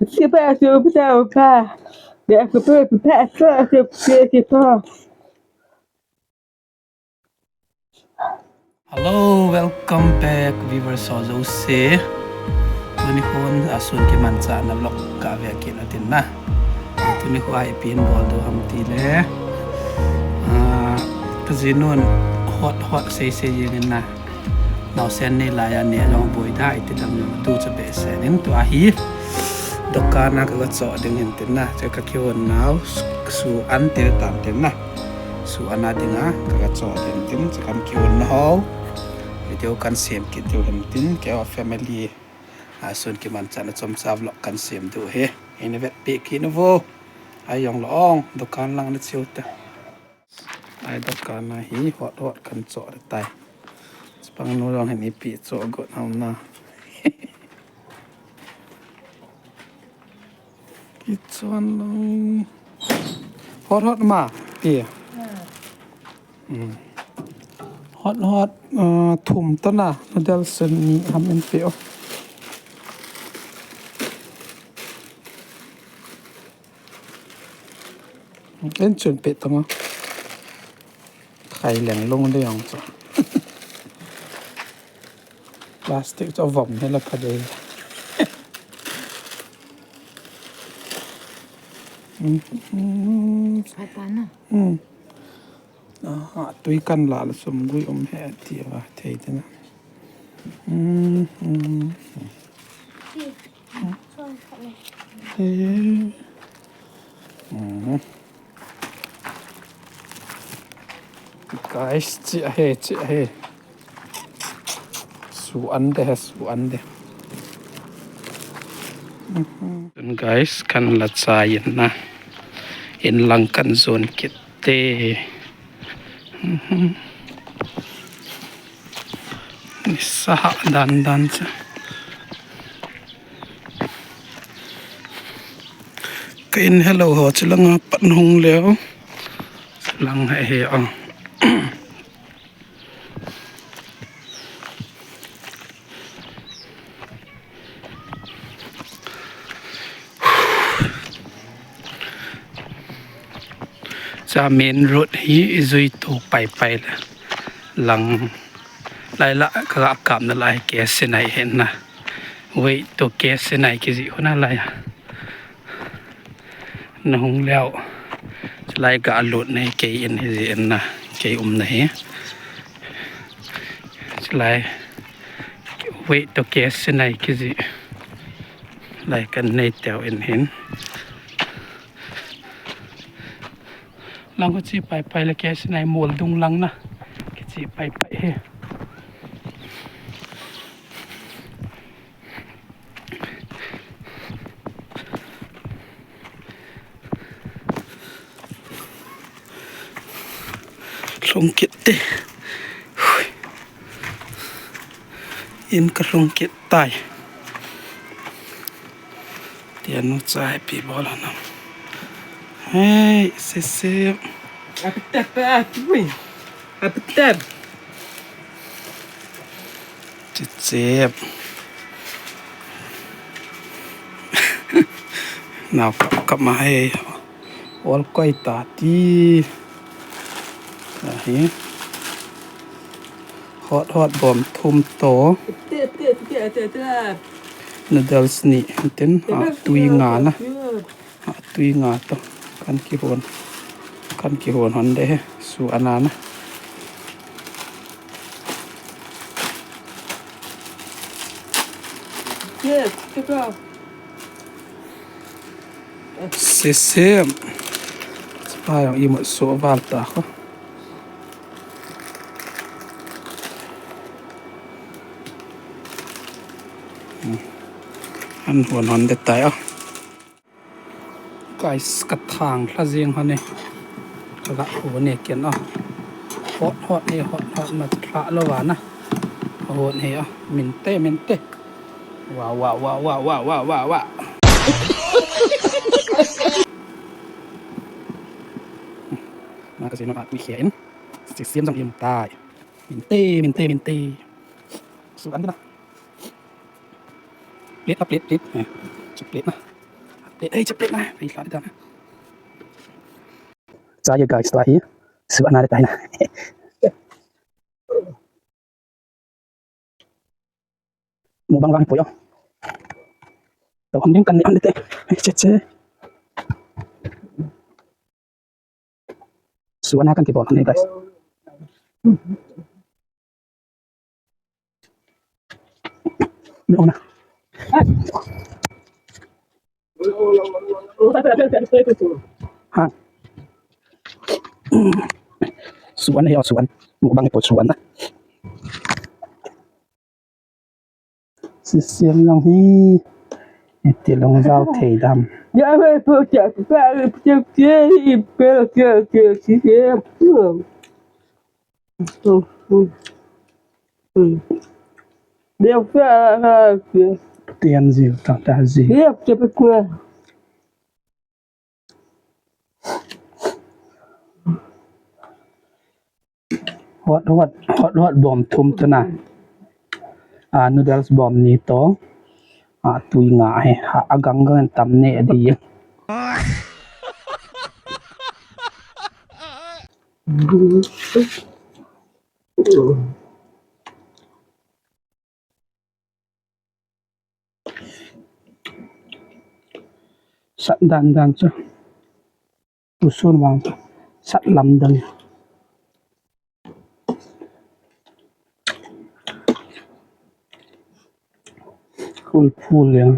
Chyba się udało, pa. Jak to były pytania, to przyjedzie to. Hello, welcome back viewers of Jose. Tuni kon asun ke mansa na vlog ka ve ke na tin na. Tuni ko ai pin bol do ham ti le. Kazinon hot se yin na. Now sen ni la ya ne long boy da it dam tu cha be sen in tu a hi. Dokana ka so ding hin tin na. Che ka kiwon now su an te tam tin na. Su ana dinga ka so tin tin cha kam kiwon na ho. Video kan sim kit du lam tin ke of family asun ki man chan chom sa vlog kan sim du he ine vet pe ki no vo ayong long dokan lang na chiu ta ai dokan na hi hot kan cho da tai spang no long ni pi cho go na na ki chon long hot ma pi hot ถุ่มตะนะนดลสนีทำเป็นเปียวเล่นจนเป็ดตรงไข่แหลงลงได้ยังจ้ะพลาสติกจะหว่ำให้ละพอดีใช่ป่ะน่ะตุยกันหลาละสมกุยอมแห่เตียวเทยนะguys จิเฮสูอันเดguys กันละใจนะเห็นลังกันโซนเกตเต้นี่สหดันจ้ะกิน hello หอจะลังปันหงแล้วลังให้จะเมนรถฮีจุยตูไปละหลังไล่ละก็อากาศนั่นไล่แกสไหนเห็นนะเว้ยตัวแกสไหนกิจิคนอะไรน้องแล้วไล่ก็หลุดในเกยนเห็นนะเกยไหนไล่เว้ยตัวแกสไหนกิจิไล่กันในแถวเห็นลังก็จีไปแล้วแกสไหนหมดดุงลังนะแกจีไปเฮลงเก็ดเตอินกระลงเก็ดตายเตียนนุใจปีบอลนะเฮ้ยเสียApetite, ui. Apetite. เจ็บหนาวกลับมาให้วอลก้อยตาดีนี่ฮอตบอมทุ่มโตนูเดิลส์นี่เต็นตุยงานะตุยงาต่อกันกี่โหนหันได้สู่อนานะเสียสปายอีหมดโซวาลตาเขาอันหันได้ตายไก่กระถางพระเจียงเขาเนี่ยละหัวเนี่ยเกียนฮอตนี่ฮอตมาพระละหวานนะหัวเนี่ยมินเต้ว้าวมากระสินมีเขียนเสียมจำเอียมตายมินเต้สุดอันนี้นะเล็ดจุดเล็ดนะ cepet lah. Baiklah dah. Saya guys tu akhir. Sebab nak datang nah. Mau bang po yo. Tahu kan kan ni teh. Cece. Suana kan kita ni guys. No na. Ha. Suan hay suan. Mo bang po suan na. Sisiam long hi. Iti long rau thei dam. Ya me po cha pa che pe che. Dia fa Tian ziu ta zi. dia cepet ke. Hot bom thum tu na. Noodles bom ni to. Tui nga he agang gan tam ne di. Sat dan chu. Usun wang sat lam dan. Full ya.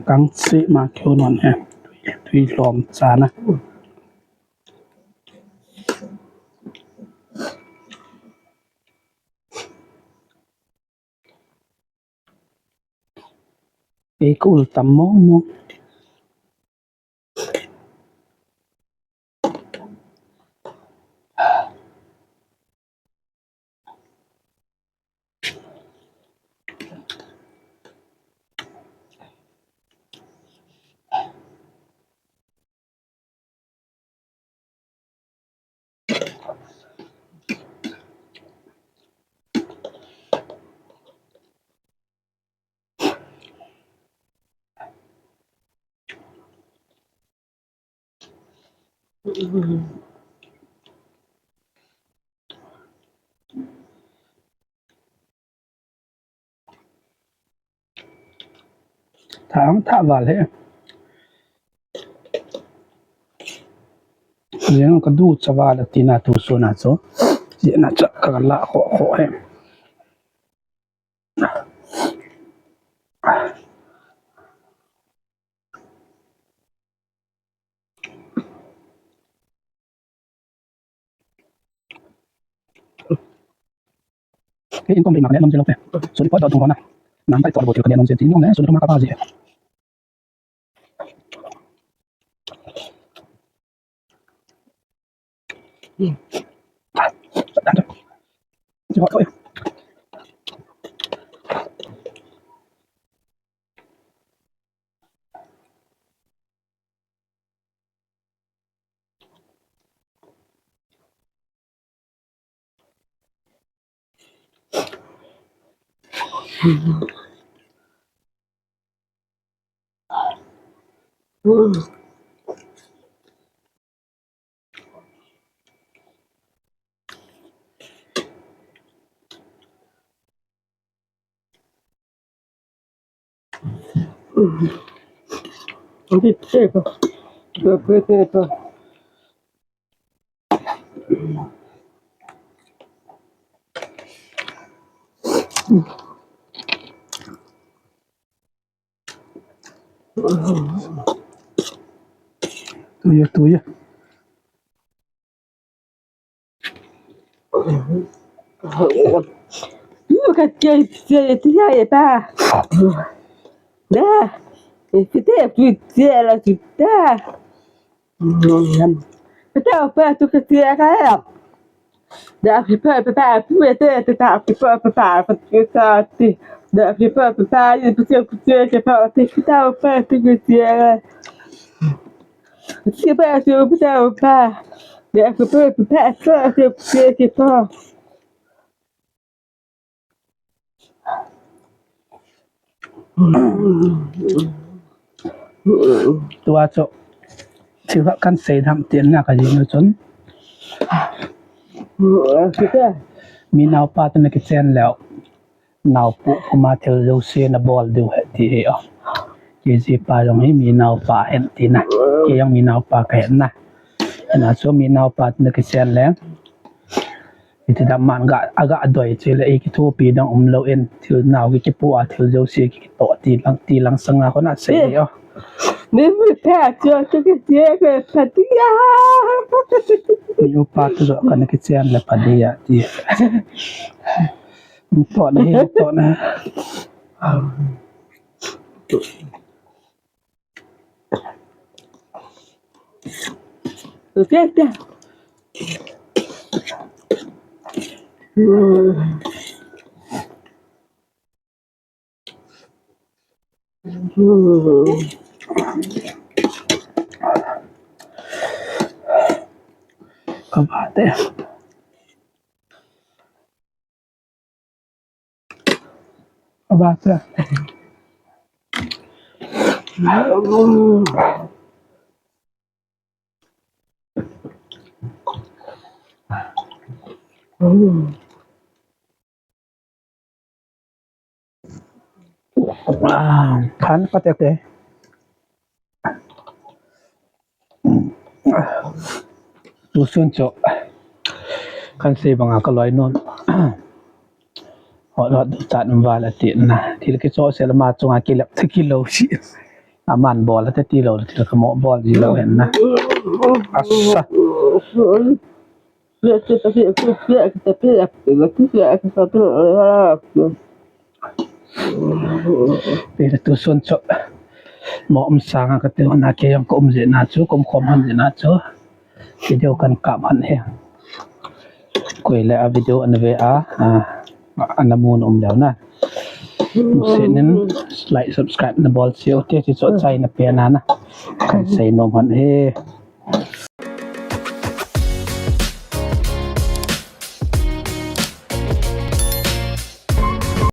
Kang si ma kyo non he. Tui lom sa na. Cool tam mo. Thả vào thế. Nếu có đủ cho vào được thì là tu số nào số. Diện là chắc cả lạ khổ em. Cái công ty mà nông dân lúc này. Số đi quát đó trong này. Nắm tay toàn bộ chuyện nông dân tí nhau này, số nó không gì. Cho họ thôi. Nanti cek. Berapa tu? Tu ya. Bukan saya pa. Dah. Kita lah sudah. Kita apa tu kita kan? da prepara prepara tá prepara da prepara e você que para ter que tá o pé que se para se o pé o pé da prepara que tá ตัวโจชื่อว่ากันเสทำเตียนหน้าก็ยิงจนมีนาวปาตนกิเซนแล้วนาวปุกมาเทลโลเซียนบอลดูที่เออเจซีปาตรงนี้มีนาวปาเห็นที่นะเกยังมีนาวปาเห็นนะนะส่วนมีนาวปาตนกิเซนแล้วที่ดำมันก็อากาศด้วยเจเลยอีกทั่วปีดังเราเอ็นที่นาวกิปูอาที่โลเซียกิโตตีลังสังนาคนน่ะเสียอ๋อนี่ไม่แพ้เจอที่เสียก็พัทยามีอุปาตัวกันกิเซียนและพัทยาที่มันต่อนะต่อนะโอเคจ้ะก็บาดแต่ก็บาดแต่คันก็เตะเลยดูส่วนโจคันเซบังอาก็ลอยนนหอดดูจัดมันวาละตินะที่ละกิโซเซลมาจงอากิลับที่กิโลชิอามันบอลแล้วที่เราที่ละขโมบอลที่เราเห็นนะอัสซะเพื่อจะเพื่อเป็นตัวส่วนโจหมอมสางก็เตือนนาเกยังกมเจนาจูกมคมหันเจนาจูวิดีโอกันกับหันเฮคุยแล้ววิดีโออันเวอันน้ำมูลแล้วนะเสร็จนั้นไลค์ subscribe นะบอลเสียวเที่ยวที่สนใจนะเปียนานะใส่นมหันเฮ